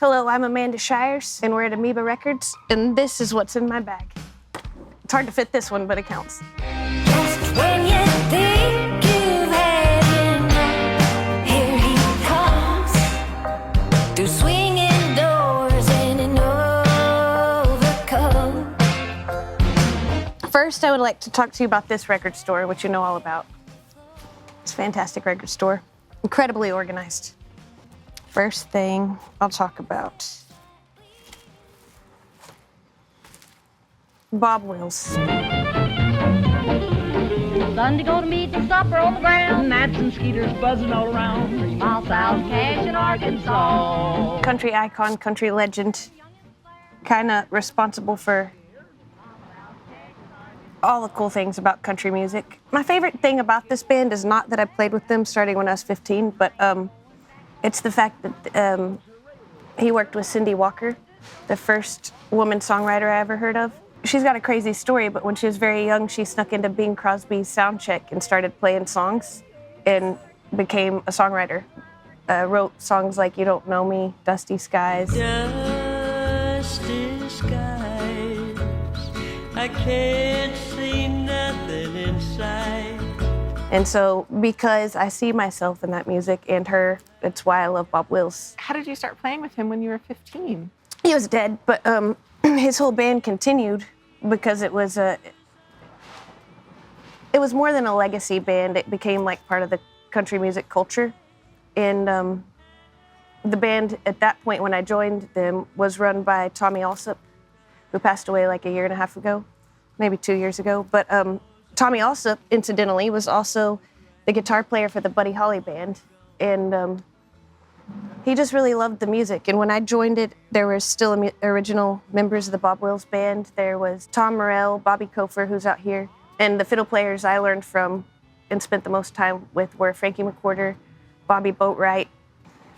Hello, I'm Amanda Shires, and we're at Amoeba Records, and this is what's in my bag. It's hard to fit this one, but it counts. Just when you think you've had enough, here he comes through swinging doors in an overcoat. First, I would like to talk to you about this record store, which you know all about. It's a fantastic record store, incredibly organized. First thing I'll talk about, Bob Wills. Sunday go to meet and supper on the ground. Gnats and skeeters buzzing all around. 3 miles south, Cash in Arkansas. Country icon, country legend, kind of responsible for all the cool things about country music. My favorite thing about this band is not that I played with them starting when I was 15, but it's the fact that he worked with Cindy Walker, the first woman songwriter I ever heard of. She's got a crazy story, but when she was very young, she snuck into Bing Crosby's sound check and started playing songs and became a songwriter. Wrote songs like You Don't Know Me, Dusty Skies. Dusty skies, I can't see nothing inside. And so because I see myself in that music and her, it's why I love Bob Wills. How did you start playing with him when you were 15? He was dead, but his whole band continued because it was more than a legacy band. It became like part of the country music culture. And the band at that point when I joined them was run by Tommy Alsop, who passed away like a year and a half ago, maybe 2 years ago. But Tommy Alsop, incidentally, was also the guitar player for the Buddy Holly band. And he just really loved the music. And when I joined it, there were still original members of the Bob Wills band. There was Tom Morell, Bobby Kofer, who's out here. And the fiddle players I learned from and spent the most time with were Frankie McWhorter, Bobby Boatwright.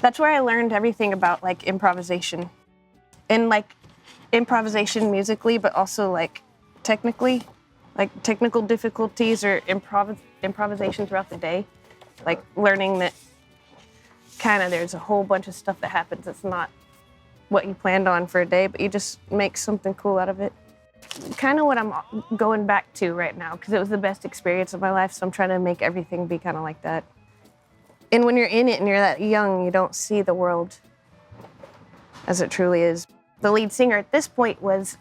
That's where I learned everything about like improvisation. And like improvisation musically, but also like technically. Like technical difficulties or improvisation throughout the day. Like learning that kind of there's a whole bunch of stuff that happens that's not what you planned on for a day, but you just make something cool out of it. Kind of what I'm going back to right now, because it was the best experience of my life, so I'm trying to make everything be kind of like that. And when you're in it and you're that young, you don't see the world as it truly is. The lead singer at this point was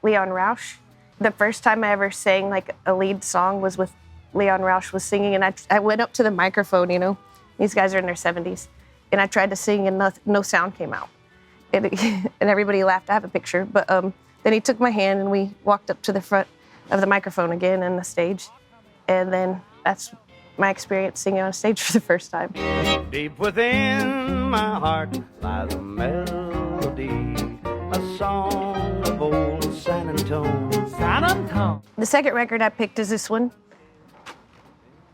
Leon Rausch. The first time I ever sang like a lead song was with Leon Rausch was singing, and I went up to the microphone, you know, these guys are in their 70s, and I tried to sing and no sound came out. And everybody laughed. I have a picture, but then he took my hand and we walked up to the front of the microphone again and the stage, and then that's my experience singing on stage for the first time. Deep within my heart lies a melody, a song of old San Antonio. The second record I picked is this one,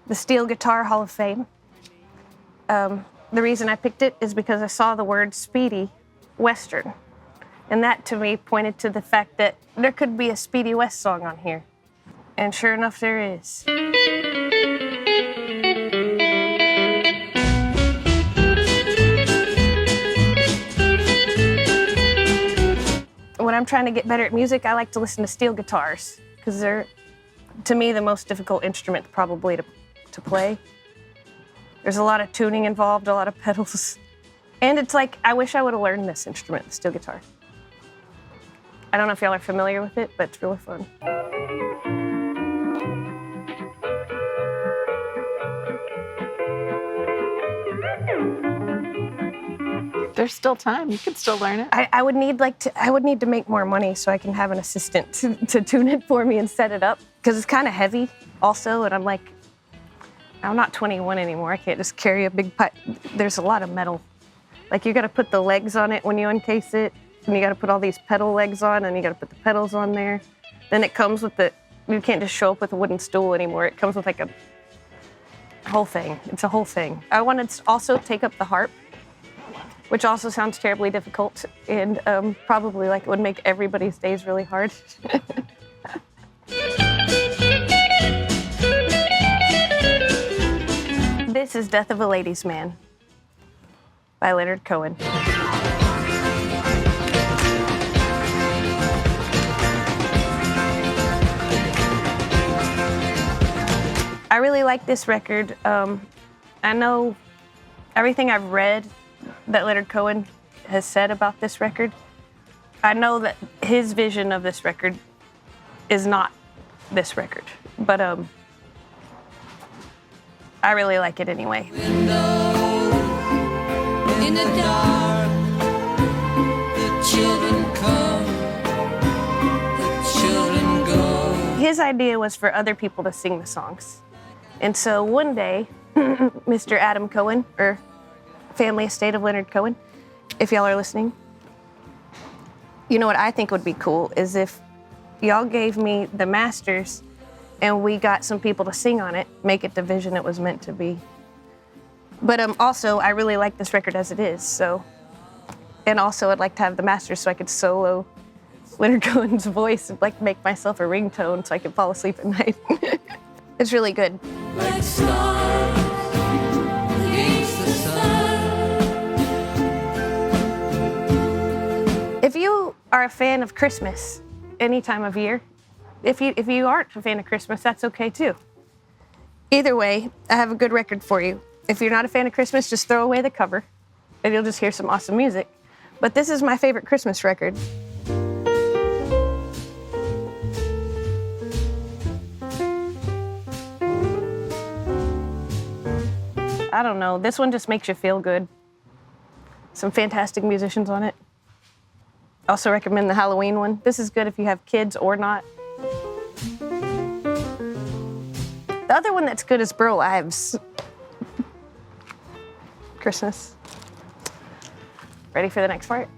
the Steel Guitar Hall of Fame. The reason I picked it is because I saw the word Speedy Western. And that to me pointed to the fact that there could be a Speedy West song on here. And sure enough, there is. When I'm trying to get better at music, I like to listen to steel guitars because they're, to me, the most difficult instrument probably to play. There's a lot of tuning involved, a lot of pedals. And it's like, I wish I would have learned this instrument, the steel guitar. I don't know if y'all are familiar with it, but it's really fun. There's still time. You can still learn it. I would need to make more money so I can have an assistant to tune it for me and set it up, because it's kind of heavy also, and I'm like, I'm not 21 anymore. I can't just carry a big pipe. There's a lot of metal. Like you got to put the legs on it when you uncase it, and you got to put all these pedal legs on, and you got to put the pedals on there. Then it comes with you can't just show up with a wooden stool anymore. It comes with like a whole thing. It's a whole thing. I wanted to also take up the harp, which also sounds terribly difficult, and probably like it would make everybody's days really hard. This is Death of a Ladies' Man by Leonard Cohen. I really like this record. I know everything I've read that Leonard Cohen has said about this record. I know that his vision of this record is not this record, but I really like it anyway. In the dark, the children come, the children go. His idea was for other people to sing the songs. And so one day, Mr. Adam Cohen, or family estate of Leonard Cohen, if y'all are listening, you know what I think would be cool is if y'all gave me the masters and we got some people to sing on it, make it the vision it was meant to be. But also, I really like this record as it is, so. And also, I'd like to have the masters so I could solo Leonard Cohen's voice and like make myself a ringtone so I could fall asleep at night. It's really good. Like stars against the sun. If you are a fan of Christmas any time of year, if you aren't a fan of Christmas, that's okay too. Either way, I have a good record for you. If you're not a fan of Christmas, just throw away the cover and you'll just hear some awesome music. But this is my favorite Christmas record. I don't know, this one just makes you feel good. Some fantastic musicians on it. Also recommend the Halloween one. This is good if you have kids or not. The other one that's good is Burl Ives. Christmas. Ready for the next part?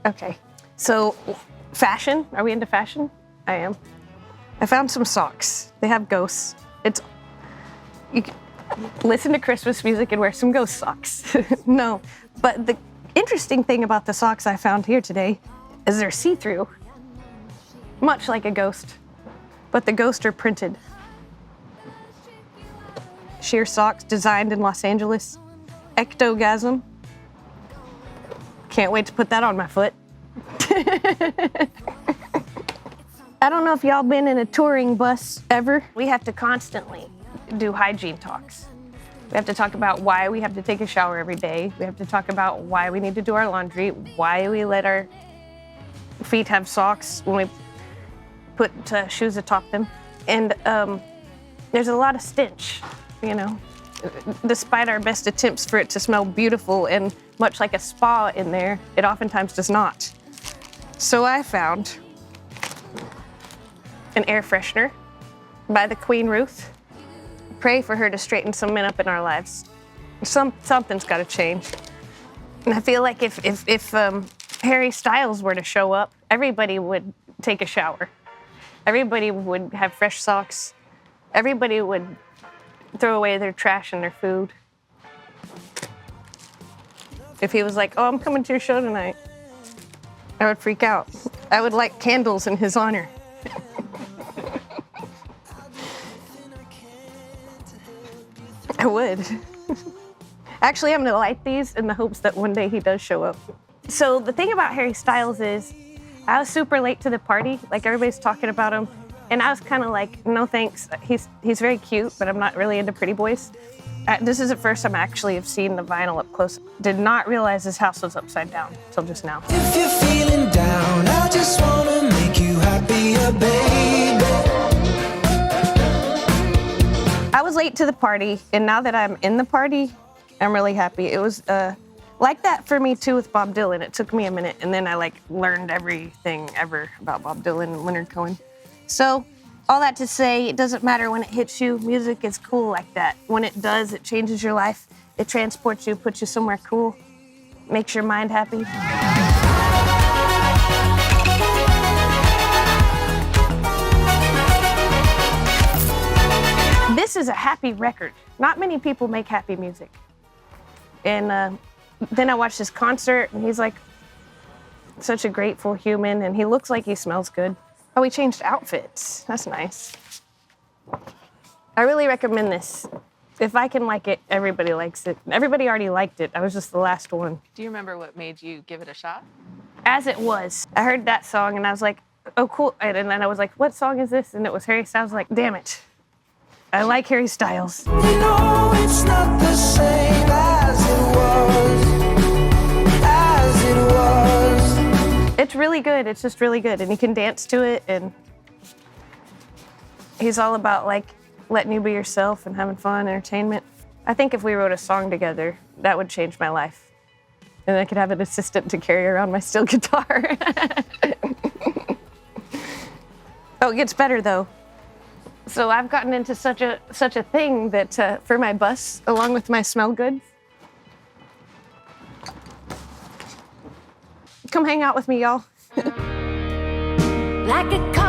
Okay. So, fashion. Are we into fashion? I am. I found some socks. They have ghosts. You can listen to Christmas music and wear some ghost socks. No, but the interesting thing about the socks I found here today is they're see-through, much like a ghost, but the ghosts are printed. Sheer socks designed in Los Angeles. Ectogasm. Can't wait to put that on my foot. I don't know if y'all been in a touring bus ever. We have to constantly do hygiene talks. We have to talk about why we have to take a shower every day. We have to talk about why we need to do our laundry, why we let our feet have socks when we put shoes atop them. And there's a lot of stench, you know. Despite our best attempts for it to smell beautiful and much like a spa in there, it oftentimes does not. So I found an air freshener by the Queen Ruth. Pray for her to straighten some men up in our lives. Something's got to change. And I feel like if Harry Styles were to show up, everybody would take a shower. Everybody would have fresh socks. Everybody would throw away their trash and their food. If he was like, oh, I'm coming to your show tonight, I would freak out. I would light candles in his honor. I would. Actually, I'm gonna light these in the hopes that one day he does show up. So the thing about Harry Styles is, I was super late to the party, like everybody's talking about him, and I was kind of like, no thanks. He's very cute, but I'm not really into pretty boys. This is the first time I actually have seen the vinyl up close. Did not realize his house was upside down till just now. If you're feeling down, I just wanna make you happier, baby. I was late to the party, and now that I'm in the party, I'm really happy. It was like that for me too with Bob Dylan. It took me a minute, and then I learned everything ever about Bob Dylan and Leonard Cohen. So, all that to say, it doesn't matter when it hits you. Music is cool like that. When it does, it changes your life. It transports you, puts you somewhere cool, makes your mind happy. This is a happy record. Not many people make happy music. And then I watched this concert, and he's like such a grateful human, and he looks like he smells good. Oh, he changed outfits. That's nice. I really recommend this. If I can like it, everybody likes it. Everybody already liked it. I was just the last one. Do you remember what made you give it a shot? As It Was. I heard that song, and I was like, oh, cool. And then I was like, what song is this? And it was Harry Styles. I was like, damn it. I like Harry Styles. You know it's not the same as it was. It's really good. It's just really good. And you can dance to it. And he's all about like letting you be yourself and having fun, entertainment. I think if we wrote a song together, that would change my life. And I could have an assistant to carry around my steel guitar. Oh, it gets better though. So I've gotten into such a thing that for my bus, along with my smell goods, come hang out with me, y'all. Like a car